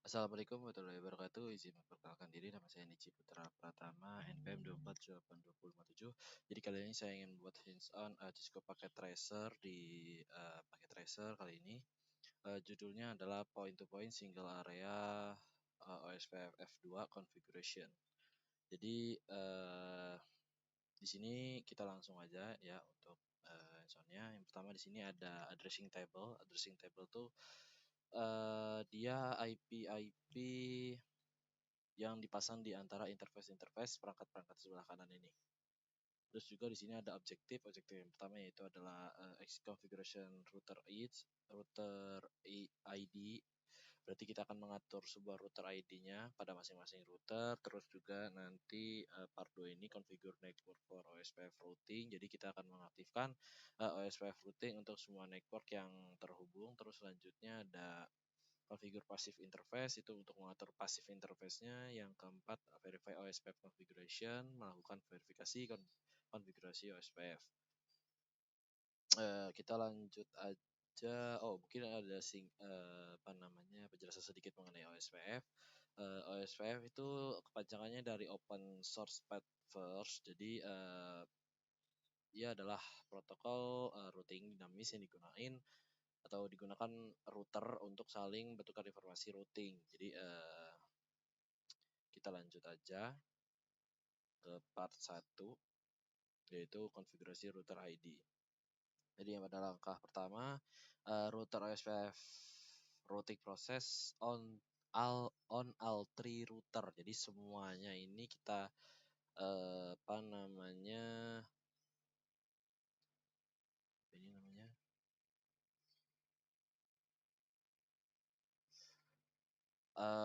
Assalamualaikum warahmatullahi wabarakatuh. Izin memperkenalkan diri, nama saya Nici Putra Pratama, NPM 2482057. Jadi kali ini saya ingin buat hands-on Cisco paket tracer di paket tracer kali ini. Judulnya adalah point to point single area OSPF F2 configuration. Jadi di sini kita langsung aja ya untuk hands-onnya. Yang pertama di sini ada addressing table. Addressing table tuh dia IP yang dipasang di antara interface perangkat-perangkat sebelah kanan ini. Terus juga di sini ada objektif. Objektif yang pertama yaitu adalah configuration router ID. Berarti kita akan mengatur sebuah router ID-nya pada masing-masing router. Terus juga nanti part 2 ini configure network for OSPF routing. Jadi kita akan mengaktifkan OSPF routing untuk semua network yang terhubung. Terus selanjutnya ada configure passive interface itu untuk mengatur passive interface-nya. Yang keempat, verify OSPF configuration, melakukan verifikasi konfigurasi OSPF. Kita lanjut aja. Oh, mungkin ada penjelasan sedikit mengenai OSPF. OSPF itu kepanjangannya dari Open Source Path First. Jadi dia adalah protokol routing dinamis yang digunakan router untuk saling bertukar informasi routing. Jadi kita lanjut aja ke part 1 yaitu konfigurasi router ID. Jadi yang pada langkah pertama router OSPF routing process on all 3 router. Jadi semuanya ini kita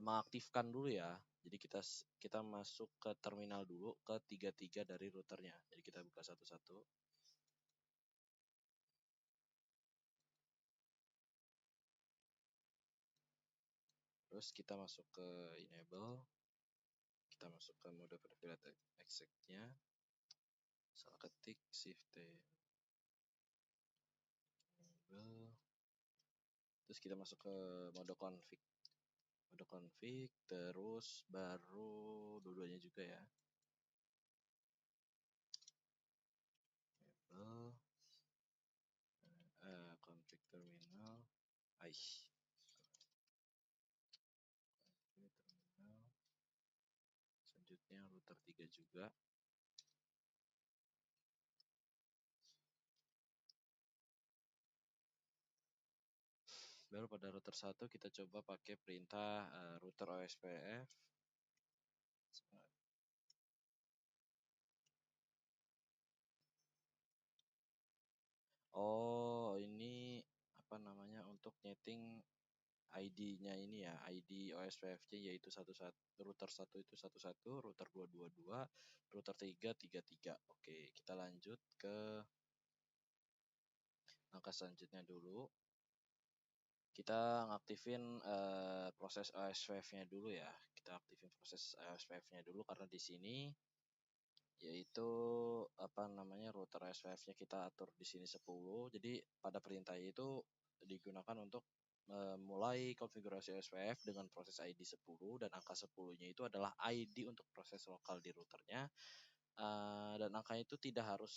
mengaktifkan dulu ya. Jadi kita masuk ke terminal dulu ke tiga dari routernya. Jadi kita buka satu-satu. Terus kita masuk ke enable. Kita masuk ke mode private exec-nya. Salah ketik shift T. Enable. Terus kita masuk ke mode config. Mode config terus baru dua-duanya juga ya. Enable. Config terminal. Selanjutnya router 3 juga. Baru pada router 1 kita coba pakai perintah router OSPF. Oh, ini untuk nyeting ID-nya ini ya, ID OSPF-nya yaitu router 1 itu 11, router 2 22, router 3 33. Oke, kita lanjut ke langkah selanjutnya dulu. Kita ngaktifin proses OSPF-nya dulu ya. Kita aktifin proses OSPF-nya dulu karena di sini yaitu router OSPF-nya kita atur di sini 10. Jadi pada perintah itu digunakan untuk mulai konfigurasi OSPF dengan proses ID 10 dan angka 10-nya itu adalah ID untuk proses lokal di routernya. Dan angkanya itu tidak harus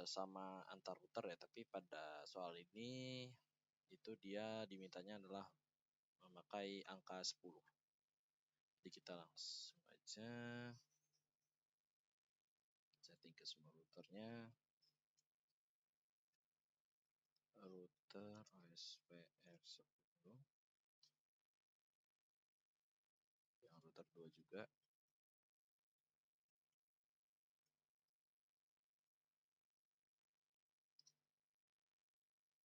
sama antar router ya, tapi pada soal ini itu dia dimintanya adalah memakai angka 10. Jadi kita langsung aja setting ke semua routernya. Router OSPF 10. Yang router 2 juga.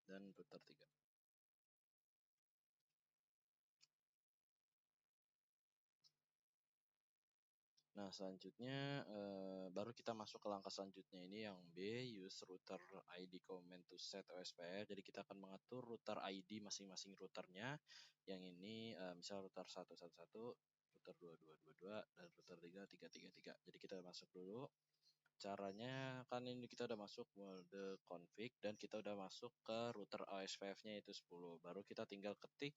Dan router 3. Nah, selanjutnya baru kita masuk ke langkah selanjutnya ini yang B, use router ID command to set OSPF. Jadi kita akan mengatur router ID masing-masing routernya. Yang ini misal router 111, router 2222 dan router 3333. Jadi kita masuk dulu. Caranya kan ini kita udah masuk mode config dan kita udah masuk ke router OSPF-nya itu 10. Baru kita tinggal ketik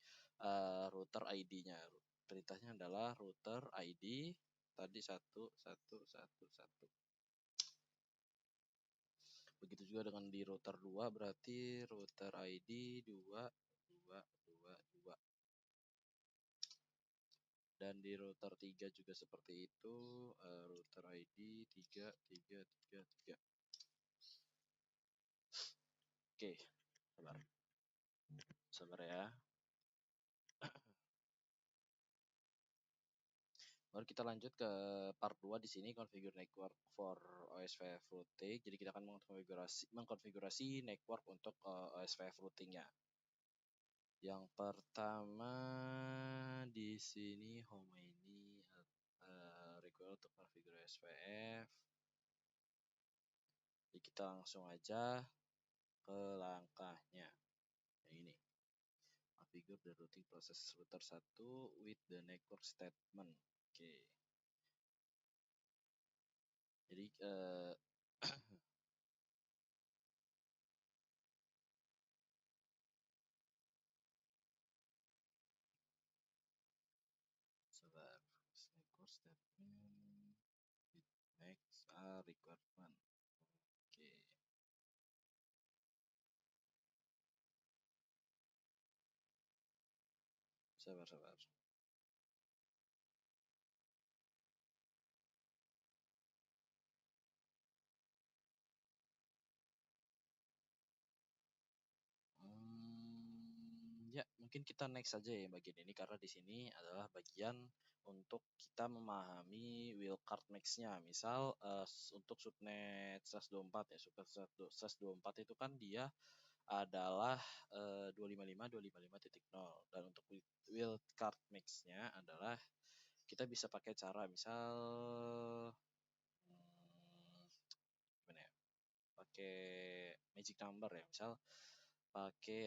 router ID-nya. perintahnya adalah router ID tadi 1, 1, 1, 1. Begitu juga dengan di router 2 berarti router ID 2, 2, 2, 2. Dan di router 3 juga seperti itu, router ID 3, 3, 3, 3. Oke, sabar. Sabar ya. Baru kita lanjut ke part 2 di sini configure network for OSPF routing. Jadi kita akan mengkonfigurasi network untuk OSPF routingnya. Yang pertama di sini home ini require untuk configure OSPF. Jadi kita langsung aja ke langkahnya. Yang ini. Configure the routing process router 1 with the network statement. Oke. Jadi sabar. Network statement with next requirement. Oke. Sabar. Ya, mungkin kita next saja ya bagian ini karena di sini adalah bagian untuk kita memahami wildcard max-nya. Misal untuk subnet SAS24 ya, SAS24 itu kan dia adalah 255.255.0 dan untuk wildcard max-nya adalah kita bisa pakai cara misal gimana ya? Pakai magic number ya, misal pakai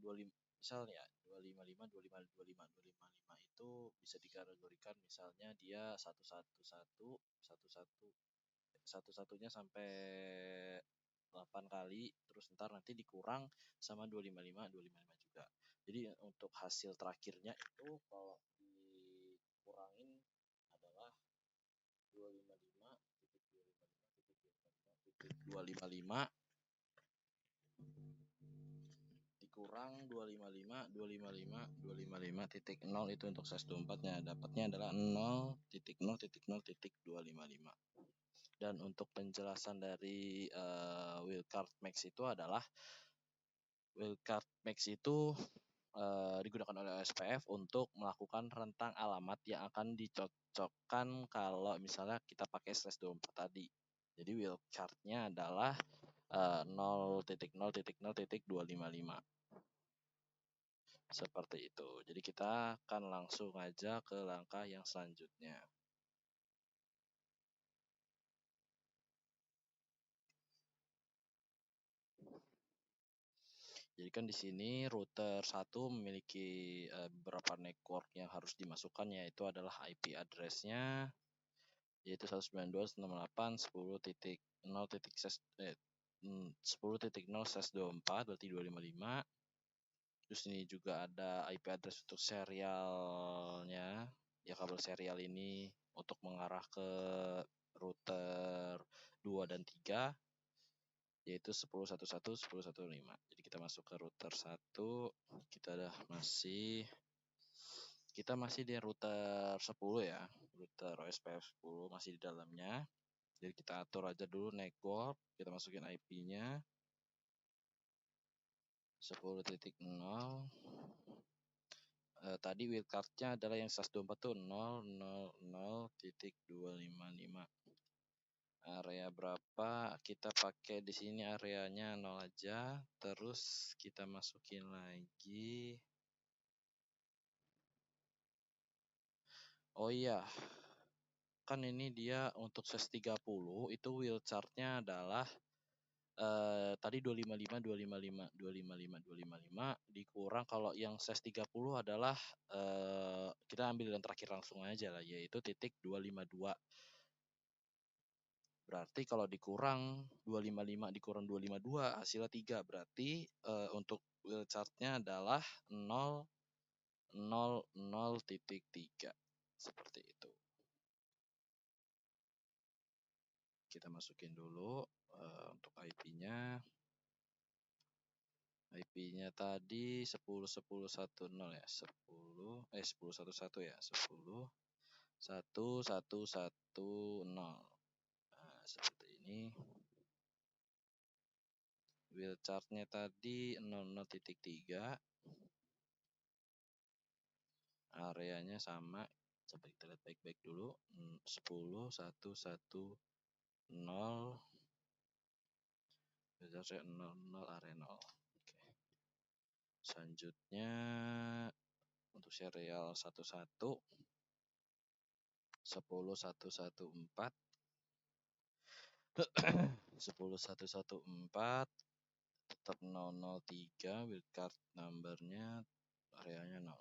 25 misal ya 255 itu bisa dikategorikan misalnya dia 111 satu-satunya sampai 8 kali terus ntar nanti dikurang sama 255 juga. Jadi untuk hasil terakhirnya itu kalau dikurangin adalah 255.255.255 dikurang 255.255.0 itu untuk SAS24 nya dapatnya adalah 0.0.0.255. Dan untuk penjelasan dari wildcard max itu adalah wildcard max itu digunakan oleh OSPF untuk melakukan rentang alamat yang akan dicocokkan kalau misalnya kita pakai SAS24 tadi. Jadi wildcard-nya adalah 0.0.0.255. Seperti itu. Jadi kita akan langsung aja ke langkah yang selanjutnya. Jadi kan di sini router 1 memiliki beberapa network yang harus dimasukkan, yaitu adalah IP address-nya yaitu 192.10.10.10.0/SAS24 berarti 255. Terus ini juga ada IP address untuk serialnya. Ya kabel serial ini untuk mengarah ke router 2 dan 3 yaitu 10.11.10.1.5. Jadi kita masuk ke router 1, kita masih di router 10 ya. Router OSPF 10 masih di dalamnya. Jadi kita atur aja dulu network, kita masukin IP-nya 10.0. Tadi wildcard-nya adalah yang SAS24 tuh 000.255. Area berapa? Kita pakai di sini areanya 0 aja. Terus kita masukin lagi. Oh iya. Kan ini dia untuk SAS30 itu wildcard-nya adalah tadi 255 dikurang kalau yang SAS30 adalah kita ambil yang terakhir langsung aja lah yaitu titik 252. Berarti kalau dikurang 255 dikurang 252 hasilnya 3. Berarti untuk wildcard-nya adalah 0 00.3 seperti itu. Kita masukin dulu untuk IP-nya. IP-nya tadi 10.10.10 ya, 10.11 ya, 10.1110. Nah, seperti ini. Wheel chart-nya tadi 00.3. Areanya sama. Coba kita lihat baik-baik dulu. 10.110. Wheel chart 00, area 0. Oke. Selanjutnya untuk serial 11 10.114 10.114 tetap 003, wildcard numbernya areanya 0.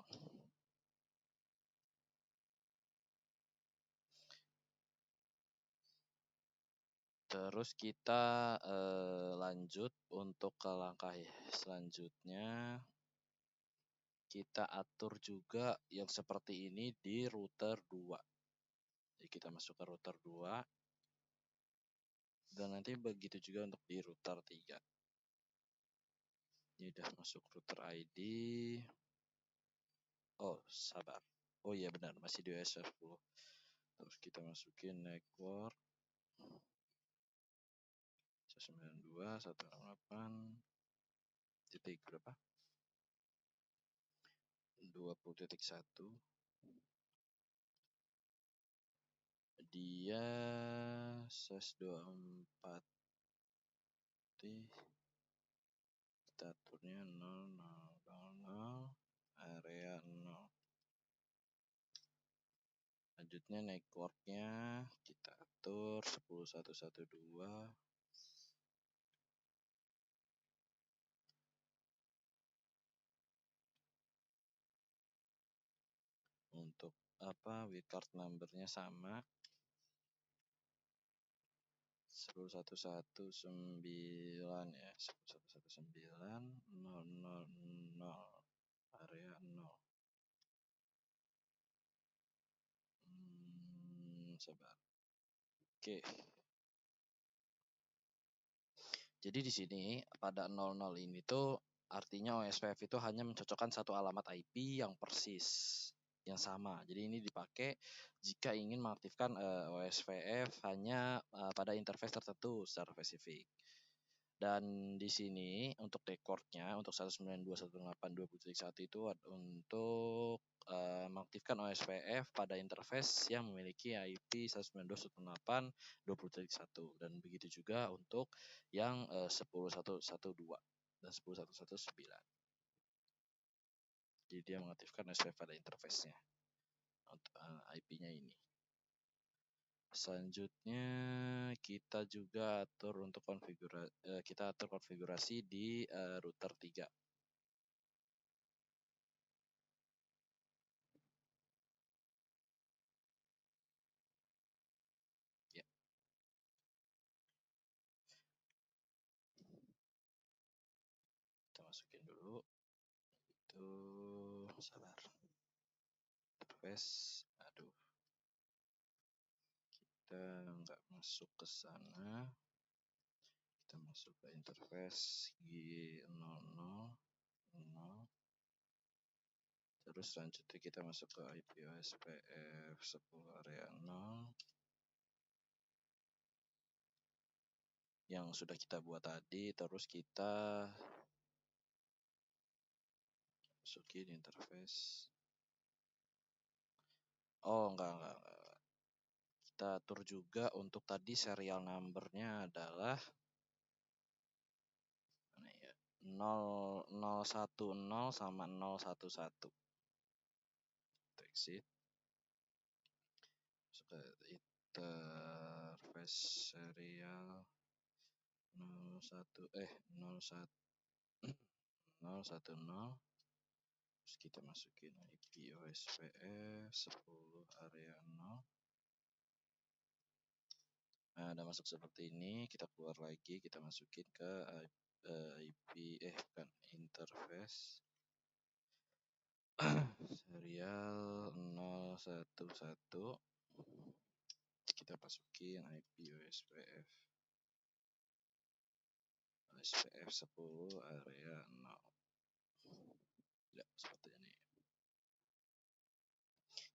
Terus kita lanjut untuk ke langkah selanjutnya. Kita atur juga yang seperti ini di router 2. Jadi kita masuk ke router 2. Dan nanti begitu juga untuk di router 3. Ini udah masuk router ID. Oh, sabar. Oh iya benar, masih di OSF 10. Terus kita masukin network 192.168 titik berapa? 20.1. Dia ses 24. Kita aturnya 0000 area 0. Selanjutnya networknya kita atur 10.112. Untuk wildcard numbernya sama 10.119 ya, 10.119.000 area 0. Sabar. Oke. Jadi di sini pada 00 ini tuh artinya OSPF itu hanya mencocokkan satu alamat IP yang persis, yang sama. Jadi ini dipakai jika ingin mengaktifkan OSPF hanya pada interface tertentu secara spesifik. Dan di sini untuk recordnya untuk 192.168.20.1 itu untuk mengaktifkan OSPF pada interface yang memiliki IP 192.168.20.1 dan begitu juga untuk yang 10.112 dan 10.119. Jadi dia mengaktifkan OSPF pada interface-nya untuk IP-nya ini. Selanjutnya kita juga atur untuk konfigurasi di router 3. Ya. Kita masukin dulu. Itu sabar. Interface, aduh. Kita nggak masuk ke sana. Kita masuk ke interface G00. Terus selanjutnya kita masuk ke IP OSPF 10 area 0 yang sudah kita buat tadi. Terus kita masukin interface. Oh enggak. Kita atur juga untuk tadi serial numbernya adalah 010 sama 011. Exit. Masuk ke interface serial 010. Terus kita masukin IP OSPF 10 area 0. Nah, udah masuk seperti ini, kita keluar lagi, kita masukin ke IP bukan interface areal 011, kita masukin IP OSPF 10 area 0. Ya, seperti ini.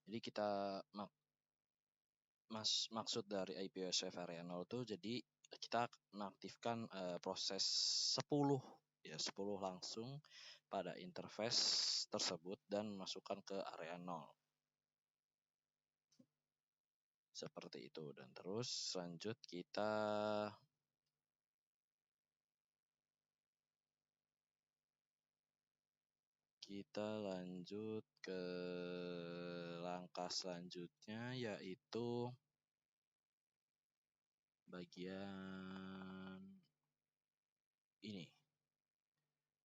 Jadi kita maksud dari IP OSPF area 0 itu jadi kita mengaktifkan proses 10 langsung pada interface tersebut dan masukkan ke area 0. Seperti itu, dan terus lanjut kita lanjut ke langkah selanjutnya, yaitu bagian ini,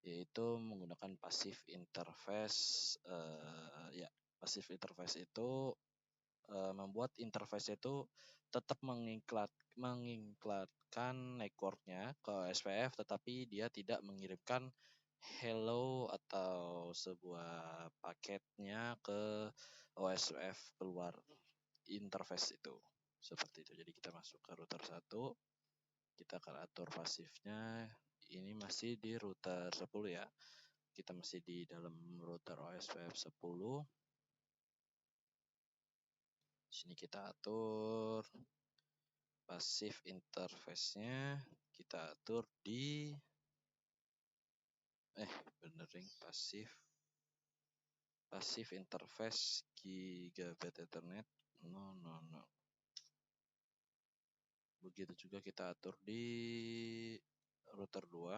yaitu menggunakan passive interface. Passive interface itu membuat interface itu tetap mengiklankan networknya ke OSPF, tetapi dia tidak mengirimkan hello atau sebuah paketnya ke OSPF keluar interface itu. Seperti itu. Jadi kita masuk ke router 1, kita akan atur pasifnya. Ini masih di router 10 ya. Kita masih di dalam router OSPF 10. Di sini kita atur passive interface-nya, kita atur di passive interface gigabit ethernet 000. Begitu juga kita atur di router 2.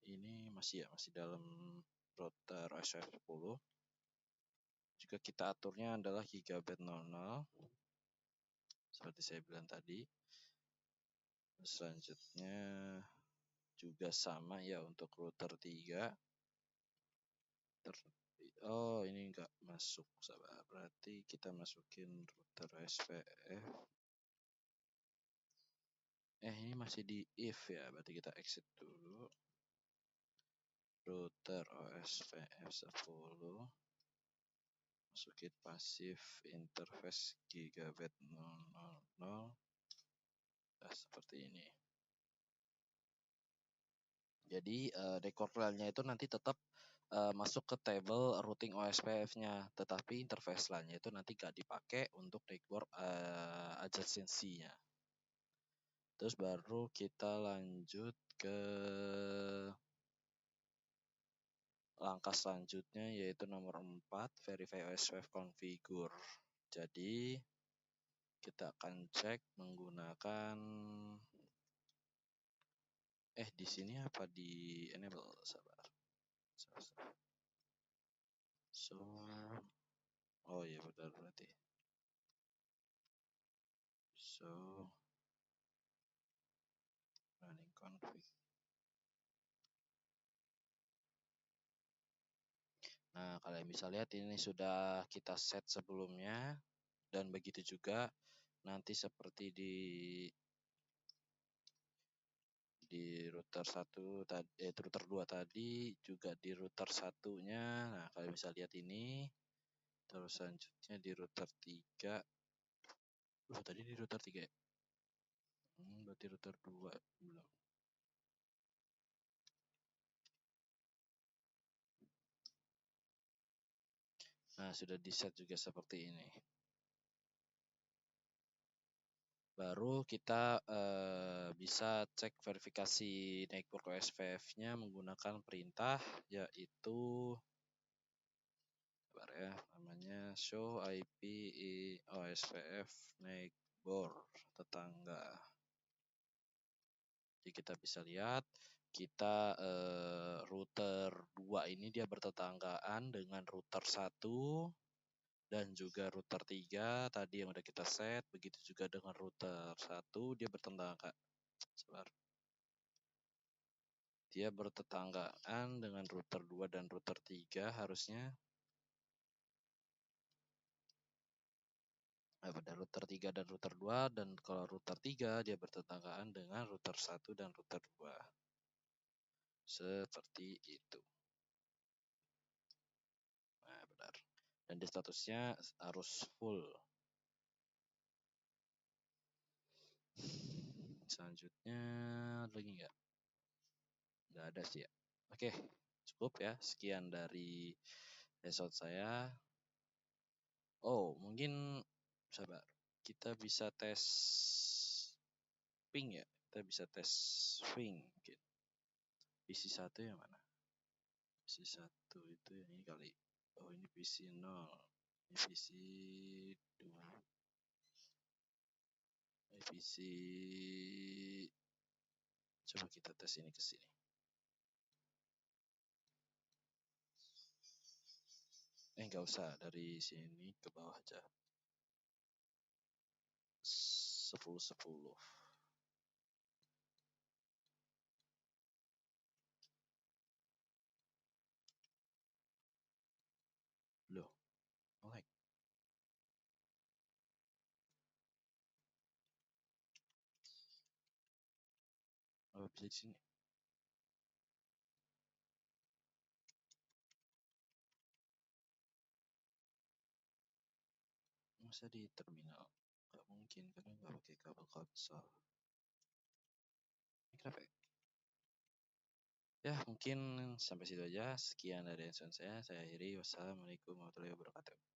Ini masih dalam router OSPF 10. Juga kita aturnya adalah gigabit 00, seperti saya bilang tadi. Selanjutnya juga sama ya untuk router 3. Oh, ini enggak masuk, sabar. Berarti kita masukin router OSPF. Ini masih di if ya, berarti kita exit dulu. Router OSPF 10. Masukin passive interface gigabit 000. Seperti ini. Jadi decoder-nya itu nanti tetap masuk ke table routing OSPF-nya, tetapi interface LAN-nya itu nanti gak dipakai untuk network adjacency-nya. Terus baru kita lanjut ke langkah selanjutnya, yaitu nomor 4, verify OSPF configure. Jadi kita akan cek menggunakan di sini apa di enable, sabar. Oh iya benar berarti. Running config. Nah, kalian bisa lihat ini sudah kita set sebelumnya, dan begitu juga nanti seperti di router 1 tadi, router 2 tadi juga di router 1-nya. Nah, kalian bisa lihat ini. Terus selanjutnya di router 3. Tadi di router 3 ya? Berarti router 2 belum. Nah, sudah di set juga seperti ini. Baru kita bisa cek verifikasi network OSPF-nya menggunakan perintah, yaitu namanya show IP OSPF neighbor, tetangga. Jadi kita bisa lihat kita router 2 ini dia bertetanggaan dengan router 1 dan juga router 3 tadi yang udah kita set. Begitu juga dengan router 1, dia bertetanggaan dengan router 2 dan router 3 harusnya. Pada router 3 dan router 2, dan kalau router 3 dia bertetanggaan dengan router 1 dan router 2. Seperti itu. Nah, benar. dan dia statusnya harus full. Selanjutnya lagi nggak ada sih ya. Oke, cukup ya, sekian dari episode saya. Oh, mungkin sabar, kita bisa tes ping ya, kita bisa tes ping mungkin. PC 1 yang mana? PC 1 itu yang ini kali. Oh, ini PC 0. Ini PC 2. Ini PC, coba kita tes ini ke sini. Nggak usah, dari sini ke bawah aja. 10-10. Loh, like. Oh, bisa di sini. Masa di terminal? Gak mungkin, karena nggak pakai kabel konsol. Ini kenapa ya? Ya, mungkin sampai situ aja. Sekian dari episode saya. Saya akhiri. Wassalamualaikum warahmatullahi wabarakatuh.